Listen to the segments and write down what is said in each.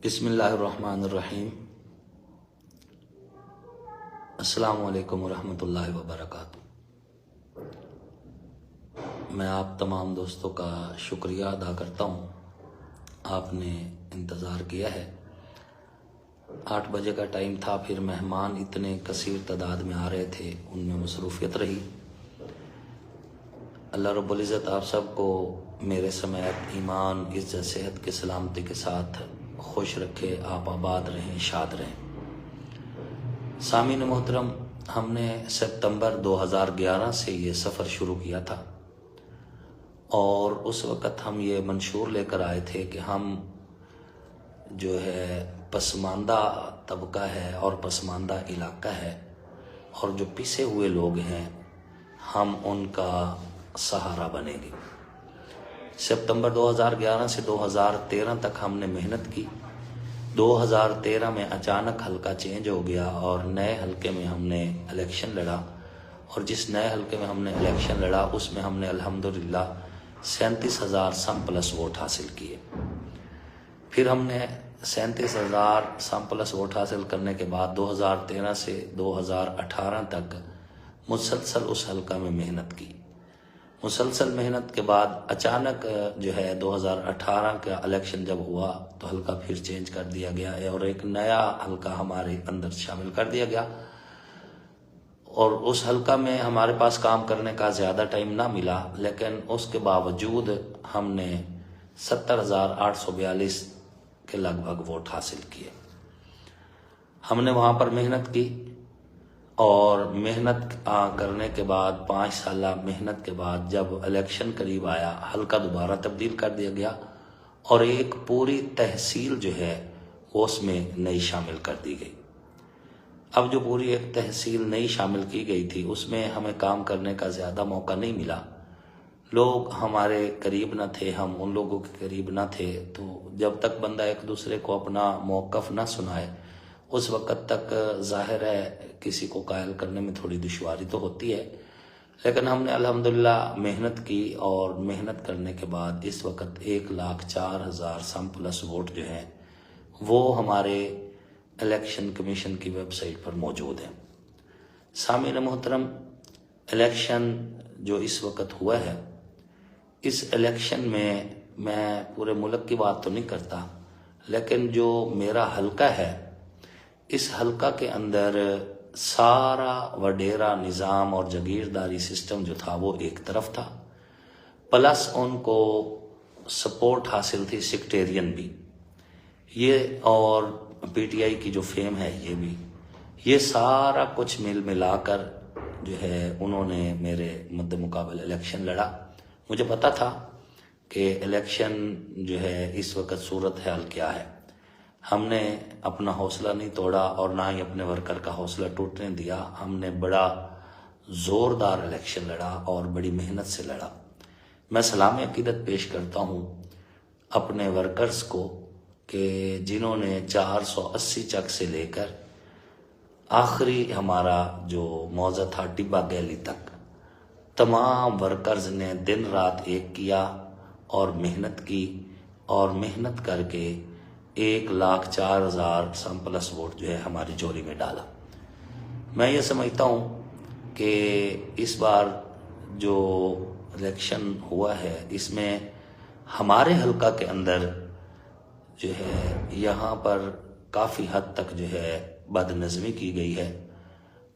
बिस्मिल्लाहिर्रहमानिर्रहीम। अस्सलामु अलैकुम वरहमतुल्लाहि वबरकातुहू। मैं आप तमाम दोस्तों का शुक्रिया अदा करता हूँ, आपने इंतज़ार किया है। 8 बजे का टाइम था, फिर मेहमान इतने कसीर तादाद में आ रहे थे, उनमें मसरूफ़ियत रही। अल्लाह रब्बुल इज़्ज़त आप सबको मेरे समेत ईमान, इज़्ज़त, सेहत की सलामती के साथ खुश रखे, आप आबाद रहें, शाद रहें। सामीन मोहतरम, हमने सितंबर 2011 से ये सफ़र शुरू किया था और उस वक़्त हम ये मंशूर लेकर आए थे कि हम जो है पसमानदा तबका है और पसमानदा इलाका है और जो पिसे हुए लोग हैं हम उनका सहारा बनेंगे। सितंबर 2011 से 2013 तक हमने मेहनत की। 2013 में अचानक हल्का चेंज हो गया और नए हल्के में हमने इलेक्शन लड़ा और जिस नए हल्के में हमने इलेक्शन लड़ा उसमें हमने अल्हम्दुलिल्लाह 37,000 सम प्लस वोट हासिल किए। फिर हमने 37,000 सम प्लस वोट हासिल करने के बाद 2013 से 2018 तक मुसलसल उस हल्का में मेहनत की। मुसलसल मेहनत के बाद अचानक जो है 2018 का इलेक्शन जब हुआ तो हल्का फिर चेंज कर दिया गया और एक नया हल्का हमारे अंदर शामिल कर दिया गया और उस हल्का में हमारे पास काम करने का ज़्यादा टाइम ना मिला, लेकिन उसके बावजूद हमने 70,842 के लगभग वोट हासिल किए। हमने वहाँ पर मेहनत की और मेहनत करने के बाद 5 साल मेहनत के बाद जब इलेक्शन करीब आया, हल्का दोबारा तब्दील कर दिया गया और एक पूरी तहसील जो है वो उसमें नई शामिल कर दी गई। अब जो पूरी एक तहसील नई शामिल की गई थी उसमें हमें काम करने का ज़्यादा मौका नहीं मिला। लोग हमारे करीब न थे, हम उन लोगों के करीब न थे, तो जब तक बंदा एक दूसरे को अपना मौक़िफ़ न सुनाए उस वक़्त तक ज़ाहिर है किसी को कायल करने में थोड़ी दुश्वारी तो होती है। लेकिन हमने अल्हम्दुलिल्लाह मेहनत की और मेहनत करने के बाद इस वक़्त 1,04,000 सम प्लस वोट जो हैं वो हमारे इलेक्शन कमीशन की वेबसाइट पर मौजूद हैं। सामीन मोहतरम, इलेक्शन जो इस वक़्त हुआ है, इस इलेक्शन में मैं पूरे मुल्क की बात तो नहीं करता, लेकिन जो मेरा हल्का है इस हल्का के अंदर सारा वडेरा निज़ाम और जागीरदारी सिस्टम जो था वो एक तरफ था, प्लस उनको सपोर्ट हासिल थी सेक्टेरियन भी, ये और पीटीआई की जो फेम है ये भी, ये सारा कुछ मिल मिलाकर जो है उन्होंने मेरे मद्दे मुकाबले इलेक्शन लड़ा। मुझे पता था कि इलेक्शन जो है इस वक्त सूरत हाल क्या है। हमने अपना हौसला नहीं तोड़ा और ना ही अपने वर्कर का हौसला टूटने दिया। हमने बड़ा ज़ोरदार इलेक्शन लड़ा और बड़ी मेहनत से लड़ा। मैं सलाम अकीदत पेश करता हूँ अपने वर्कर्स को कि जिन्होंने 480 चक से लेकर आखिरी हमारा जो मौज़ा था टिब्बा गैली तक, तमाम वर्कर्स ने दिन रात एक किया और मेहनत की और मेहनत करके 1,04,000 सम प्लस वोट जो है हमारी झोली में डाला। मैं ये समझता हूँ कि इस बार जो इलेक्शन हुआ है इसमें हमारे हल्का के अंदर जो है यहाँ पर काफ़ी हद तक जो है बदनज़मी की गई है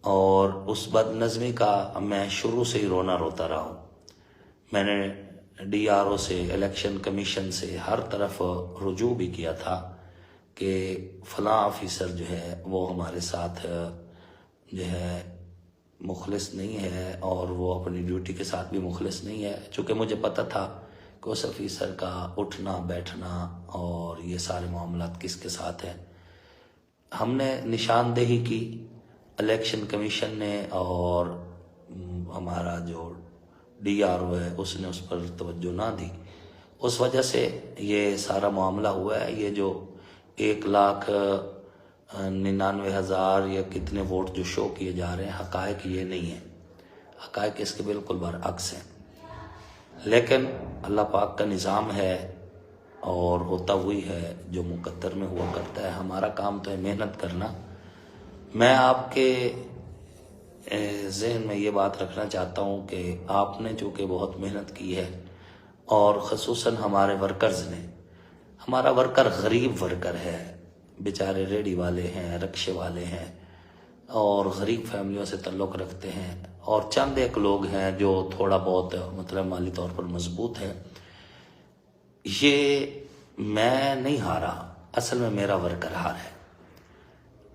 और उस बदनज़मी का मैं शुरू से ही रोना रोता रहा हूँ। मैंने DRO से, इलेक्शन कमीशन से हर तरफ रुजू भी किया था कि फ़लाँ ऑफिसर जो है वो हमारे साथ जो है मुखलिस नहीं है और वो अपनी ड्यूटी के साथ भी मुखलिस नहीं है। चूँकि मुझे पता था कि उस ऑफिसर का उठना बैठना और ये सारे मामलात किसके साथ हैं। हमने निशानदेही की, इलेक्शन कमीशन ने और हमारा जो DRO है उसने उस पर तवज्जो ना दी, उस वजह से ये सारा मामला हुआ है। ये जो 1,99,000 या कितने वोट जो शो किए जा रहे हैं, हकायक ये नहीं है, हकायक इसके बिल्कुल बरअक्स हैं। लेकिन अल्लाह पाक का निज़ाम है और होता वही है जो मुकद्दर में हुआ करता है। हमारा काम तो है मेहनत करना। मैं आपके ज़हन में ये बात रखना चाहता हूँ कि आपने चूँकि बहुत मेहनत की है और ख़ुसूसन हमारे वर्कर्स ने, हमारा वर्कर गरीब वर्कर है, बेचारे रेडी वाले हैं, रक्शे वाले हैं और गरीब फैमिलियों से ताल्लुक़ रखते हैं और चंद एक लोग हैं जो थोड़ा बहुत मतलब माली तौर पर मजबूत है। ये मैं नहीं हारा, असल में मेरा वर्कर हार है।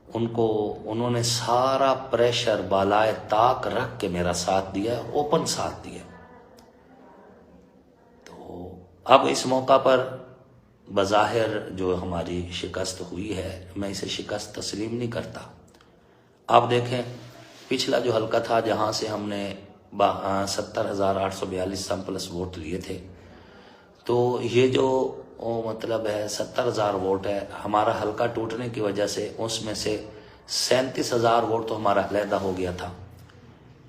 उन्होंने सारा प्रेशर बालाए ताक रख के मेरा साथ दिया, ओपन साथ दिया। तो अब इस मौका पर बज़ाहिर जो हमारी शिकस्त हुई है, मैं इसे शिकस्त तस्लीम नहीं करता। आप देखें पिछला जो हल्का था जहां से हमने 70,842 सम प्लस वोट लिए थे, तो ये जो मतलब है 70,000 वोट है, हमारा हल्का टूटने की वजह से उसमें से 37,000 वोट तो हमारा अलहदा हो गया था,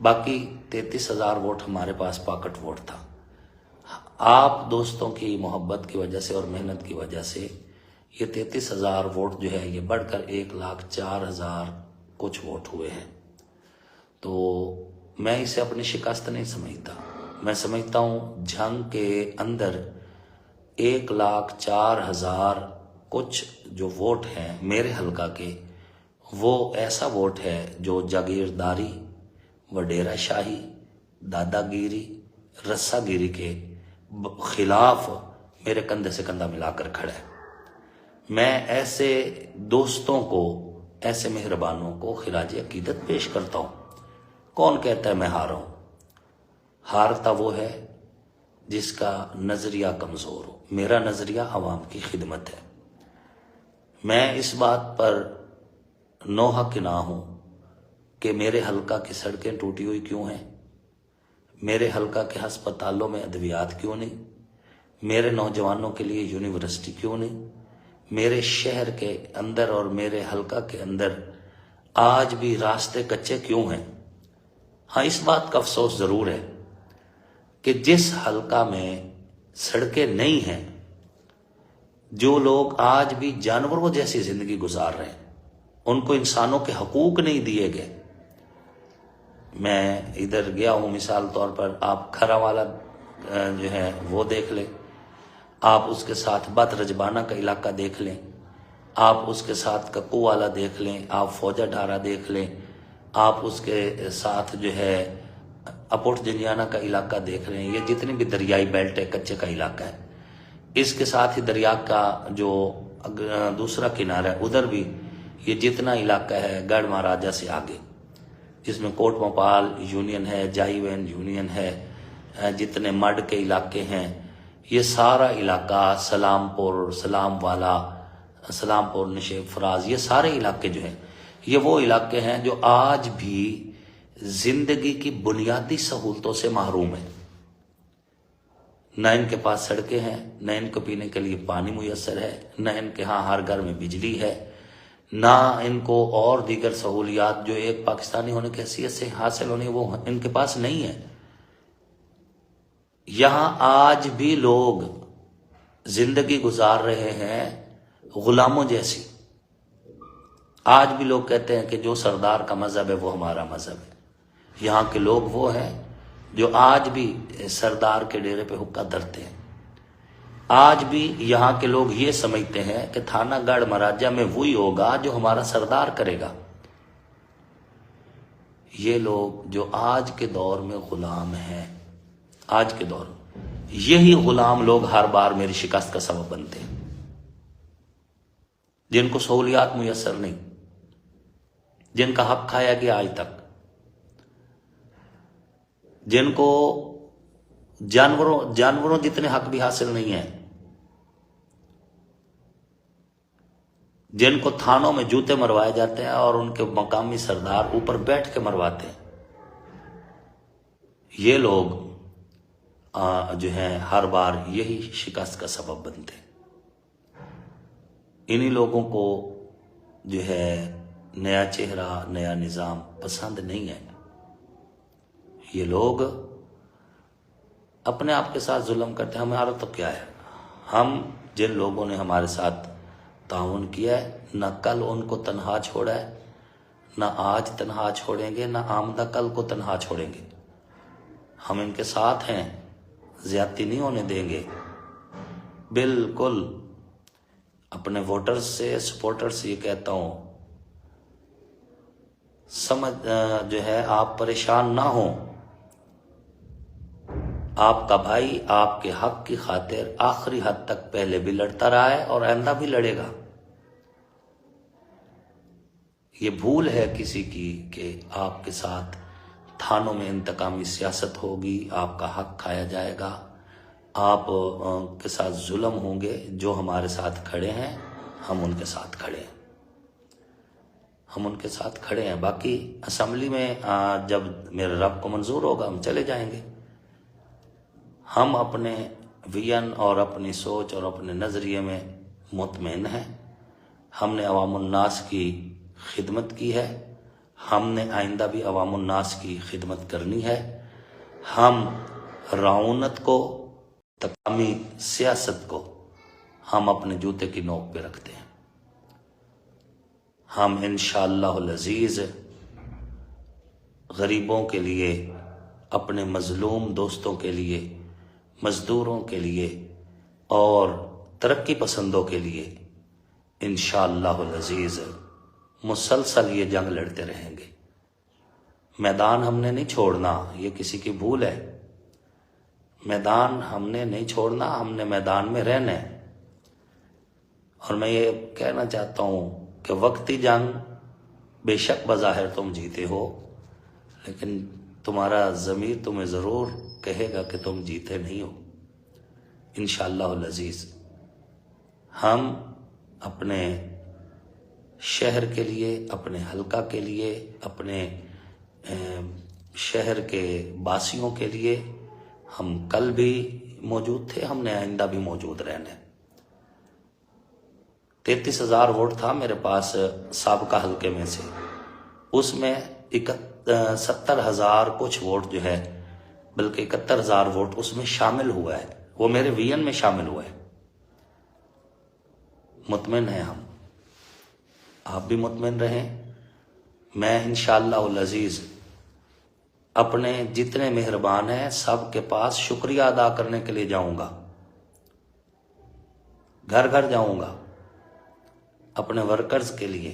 बाकी 33,000 वोट हमारे पास पॉकेट वोट था। आप दोस्तों की मोहब्बत की वजह से और मेहनत की वजह से ये 33,000 वोट जो है ये बढ़कर 1,04,000 कुछ वोट हुए हैं। तो मैं इसे अपनी शिकस्त नहीं समझता। मैं समझता हूँ जंग के अंदर 1,04,000 कुछ जो वोट हैं मेरे हल्का के, वो ऐसा वोट है जो जागीरदारी, वडेरा शाही, दादागिरी, रस्सागिरी के खिलाफ मेरे कंधे से कंधा मिलाकर खड़ा है। मैं ऐसे दोस्तों को, ऐसे मेहरबानों को खिराज अकीदत पेश करता हूँ। कौन कहता है मैं हारा हूँ? हारता वो है जिसका नजरिया कमजोर हो। मेरा नजरिया अवाम की खिदमत है। मैं इस बात पर नोहा कि ना हूं कि मेरे हल्का की सड़कें टूटी हुई क्यों हैं, मेरे हल्का के हस्पतालों में अद्वियात क्यों नहीं, मेरे नौजवानों के लिए यूनिवर्सिटी क्यों नहीं, मेरे शहर के अंदर और मेरे हल्का के अंदर आज भी रास्ते कच्चे क्यों हैं। हाँ, इस बात का अफसोस जरूर है कि जिस हल्का में सड़कें नहीं हैं, जो लोग आज भी जानवरों जैसी जिंदगी गुजार रहे हैं, उनको इंसानों के हकूक नहीं दिए गए। मैं इधर गया हूं, मिसाल तौर पर आप खरा वाला जो है वो देख लें, आप उसके साथ बत रजबाना का इलाका देख लें, आप उसके साथ कक्कू वाला देख लें, आप फौजा ढारा देख लें, आप उसके साथ जो है अपोट जंजियाना का इलाका देख रहे हैं। ये जितनी भी दरियाई बेल्ट है, कच्चे का इलाका है। इसके साथ ही दरिया का जो दूसरा किनारा है उधर भी ये जितना इलाका है गढ़ महाराजा से आगे, जिसमें कोट भोपाल यूनियन है, जाईवैन यूनियन है, जितने मड के इलाके हैं, ये सारा इलाका सलामपुर, सलामवाला, सलामपुर, निशेब फराज, ये सारे इलाके जो हैं ये वो इलाके हैं जो आज भी जिंदगी की बुनियादी सहूलतों से महरूम है। न इनके पास सड़कें हैं, न इनको पीने के लिए पानी मुयस्सर है, न इनके यहाँ हर घर में बिजली है, ना इनको और दीगर सहूलियात जो एक पाकिस्तानी होने की हैसियत से हासिल होनी वो इनके पास नहीं है। यहां आज भी लोग जिंदगी गुजार रहे हैं गुलामों जैसी। आज भी लोग कहते हैं कि जो सरदार का मजहब है वो हमारा मजहब है। यहाँ के लोग वो हैं जो आज भी सरदार के डेरे पे हुक्का धरते हैं। आज भी यहाँ के लोग ये समझते हैं कि थाना गढ़ महाराजा में वही होगा जो हमारा सरदार करेगा। ये लोग जो आज के दौर में गुलाम हैं, आज के दौर में यही गुलाम लोग हर बार मेरी शिकस्त का सबब बनते हैं, जिनको सहूलियात मुयस्सर नहीं, जिनका हक खाया गया आज तक, जिनको जानवरों जितने हक भी हासिल नहीं है, जिनको थानों में जूते मरवाए जाते हैं और उनके मकामी सरदार ऊपर बैठ के मरवाते हैं, ये लोग जो हैं हर बार यही शिकस्त का सबब बनते हैं। इन्हीं लोगों को जो है नया चेहरा, नया निजाम पसंद नहीं है। ये लोग अपने आप के साथ जुल्म करते हैं। हमारा तो क्या है, हम जिन लोगों ने हमारे साथ ताउन किया है, न कल उनको तन्हा छोड़ा है, न आज तन्हा छोड़ेंगे, न आमदा कल को तन्हा छोड़ेंगे। हम इनके साथ हैं, ज्यादती नहीं होने देंगे। बिल्कुल अपने वोटर्स से, सपोर्टर्स से ये कहता हूं, समझ जो है आप परेशान ना हो। आपका भाई आपके हक की खातिर आखिरी हद तक पहले भी लड़ता रहा है और आइंदा भी लड़ेगा। ये भूल है किसी की कि आपके साथ थानों में इंतकामी सियासत होगी, आपका हक खाया जाएगा, आप के साथ जुल्म होंगे। जो हमारे साथ खड़े हैं हम उनके साथ खड़े हैं, हम उनके साथ खड़े हैं। बाकी असेंबली में जब मेरे रब को मंजूर होगा हम चले जाएंगे। हम अपने विजन और अपनी सोच और अपने नज़रिए में मुतमईन हैं। हमने अवामुन्नास की खिदमत की है, हमने आइंदा भी अवामुन्नास की खिदमत करनी है। हम रऊनत को, तकामी सियासत को हम अपने जूते की नोक पे रखते हैं। हम इंशाअल्लाहुल अज़ीज़ गरीबों के लिए, अपने मजलूम दोस्तों के लिए, मजदूरों के लिए और तरक्की पसंदों के लिए इंशाअल्लाहुल अज़ीज़ मुसलसल ये जंग लड़ते रहेंगे। मैदान हमने नहीं छोड़ना, ये किसी की भूल है। मैदान हमने नहीं छोड़ना, हमने मैदान में रहना है। और मैं ये कहना चाहता हूं कि वक्ती जंग बेशक बज़ाहिर तुम जीते हो, लेकिन तुम्हारा ज़मीर तुम्हें ज़रूर कहेगा कि तुम जीते नहीं हो। इंशाअल्लाहुल अज़ीज़ हम अपने शहर के लिए, अपने हलका के लिए, अपने शहर के बासियों के लिए हम कल भी मौजूद थे, हमने आइंदा भी मौजूद रहना है। 33,000 वोट था मेरे पास साबका हलके में से, उसमें 70,000 कुछ वोट जो है, बल्कि 71,000 वोट उसमें शामिल हुआ है, वो मेरे विजन में शामिल हुआ है। मुतमिन हैं हम, आप भी मुतमिन रहें। मैं इंशाअल्लाहुल अज़ीज़ अपने जितने मेहरबान हैं सब के पास शुक्रिया अदा करने के लिए जाऊंगा, घर घर जाऊंगा अपने वर्कर्स के लिए।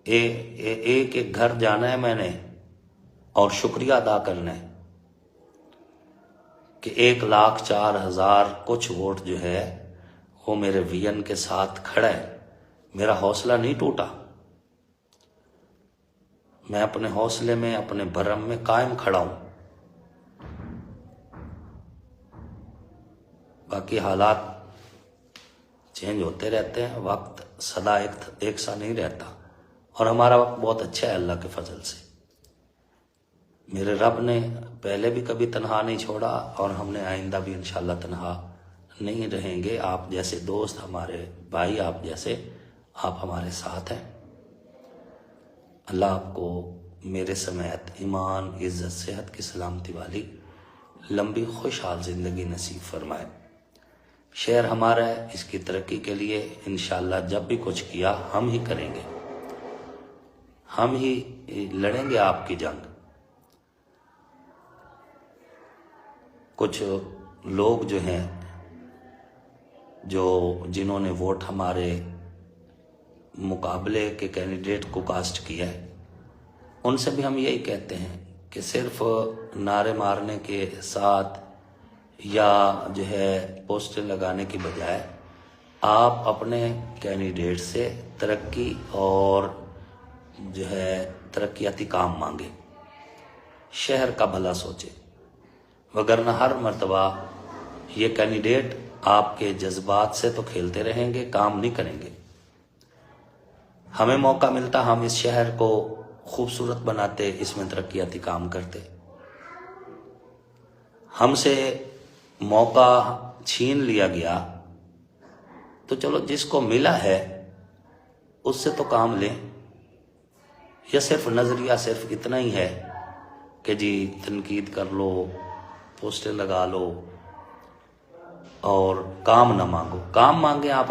एक एक घर जाना है मैंने और शुक्रिया अदा करना है कि 1,04,000 कुछ वोट जो है वो मेरे विजन के साथ खड़ा है। मेरा हौसला नहीं टूटा, मैं अपने हौसले में, अपने भरम में कायम खड़ा हूं। बाकी हालात चेंज होते रहते हैं, वक्त सदा एक सा नहीं रहता, और हमारा वक्त बहुत अच्छा है अल्लाह के फजल से। मेरे रब ने पहले भी कभी तन्हा नहीं छोड़ा और हमने आइंदा भी इंशाअल्लाह तन्हा नहीं रहेंगे। आप जैसे दोस्त, हमारे भाई, आप जैसे, आप हमारे साथ हैं। अल्लाह आपको मेरे समेत ईमान, इज्जत, सेहत की सलामती वाली लंबी खुशहाल ज़िंदगी नसीब फरमाए। शहर हमारा है, इसकी तरक्की के लिए इंशाअल्लाह जब भी कुछ किया हम ही करेंगे, हम ही लड़ेंगे आपकी जंग। कुछ लोग जो हैं, जिन्होंने वोट हमारे मुकाबले के कैंडिडेट को कास्ट किया है, उनसे भी हम यही कहते हैं कि सिर्फ नारे मारने के साथ या जो है पोस्टर लगाने की बजाय आप अपने कैंडिडेट से तरक्की और जो है तरक्याती काम मांगे, शहर का भला सोचे। वगरना हर मर्तबा ये कैंडिडेट आपके जज्बात से तो खेलते रहेंगे, काम नहीं करेंगे। हमें मौका मिलता, हम इस शहर को खूबसूरत बनाते, इसमें तरक्याती काम करते। हमसे मौका छीन लिया गया तो चलो जिसको मिला है उससे तो काम लें। या सिर्फ नजरिया सिर्फ इतना ही है कि जी तनकीद कर लो, पोस्टर लगा लो, और काम ना मांगो। काम मांगे आप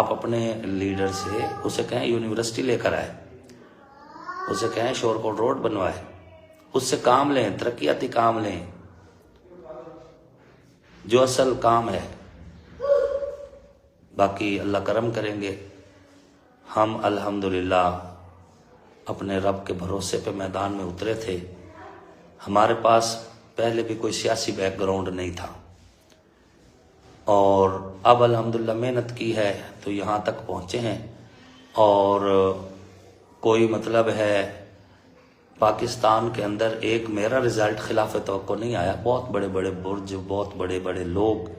अपने लीडर से, उसे कहें यूनिवर्सिटी लेकर आए, उसे कहें शोरकोट रोड बनवाए, उससे काम लें, तरक्याती काम लें, जो असल काम है। बाकी अल्लाह करम करेंगे। हम अल्हम्दुलिल्लाह अपने रब के भरोसे पे मैदान में उतरे थे। हमारे पास पहले भी कोई सियासी बैकग्राउंड नहीं था और अब अल्हम्दुलिल्लाह मेहनत की है तो यहाँ तक पहुँचे हैं। और कोई मतलब है पाकिस्तान के अंदर एक मेरा रिज़ल्ट खिलाफ तवक्को नहीं आया। बहुत बड़े बड़े बुर्ज, बहुत बड़े बड़े लोग,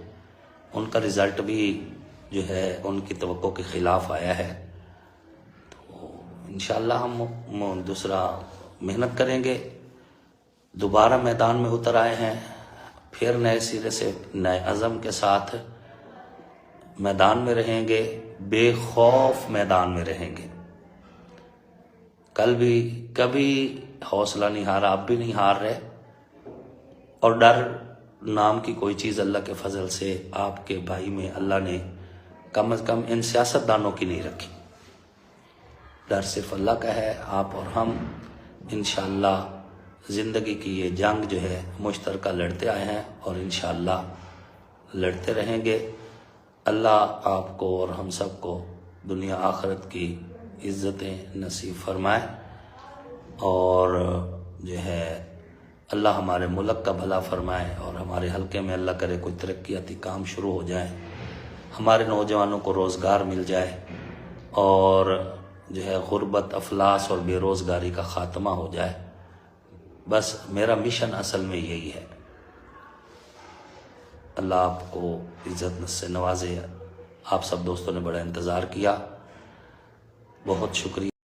उनका रिज़ल्ट भी जो है उनकी तवक्को के खिलाफ आया है। तो इंशाअल्लाह हम दूसरा मेहनत करेंगे। दोबारा मैदान में उतर आए हैं, फिर नए सिरे से नए अज़म के साथ मैदान में रहेंगे, बेखौफ मैदान में रहेंगे। कल भी कभी हौसला नहीं हारा, अब भी नहीं हार रहे। और डर नाम की कोई चीज़ अल्लाह के फजल से आपके भाई में अल्लाह ने कम अज़ कम इन सियासतदानों की नहीं रखी। डर सिर्फ अल्लाह का है। आप और हम इंशाअल्लाह ज़िंदगी की ये जंग जो है मुश्तरका लड़ते आए हैं और इंशाअल्लाह लड़ते रहेंगे। अल्लाह आपको और हम सबको दुनिया आखिरत की इज़्ज़तें नसीब फरमाए और जो है अल्लाह हमारे मुल्क का भला फरमाए और हमारे हल्के में अल्लाह करे कोई तरक्याती काम शुरू हो जाए, हमारे नौजवानों को रोज़गार मिल जाए और जो है गुर्बत, अफलास और बेरोज़गारी का ख़ात्मा हो जाए। बस मेरा मिशन असल में यही है। अल्लाह आपको इज़्ज़त से नवाजे। आप सब दोस्तों ने बड़ा इंतज़ार किया, बहुत शुक्रिया।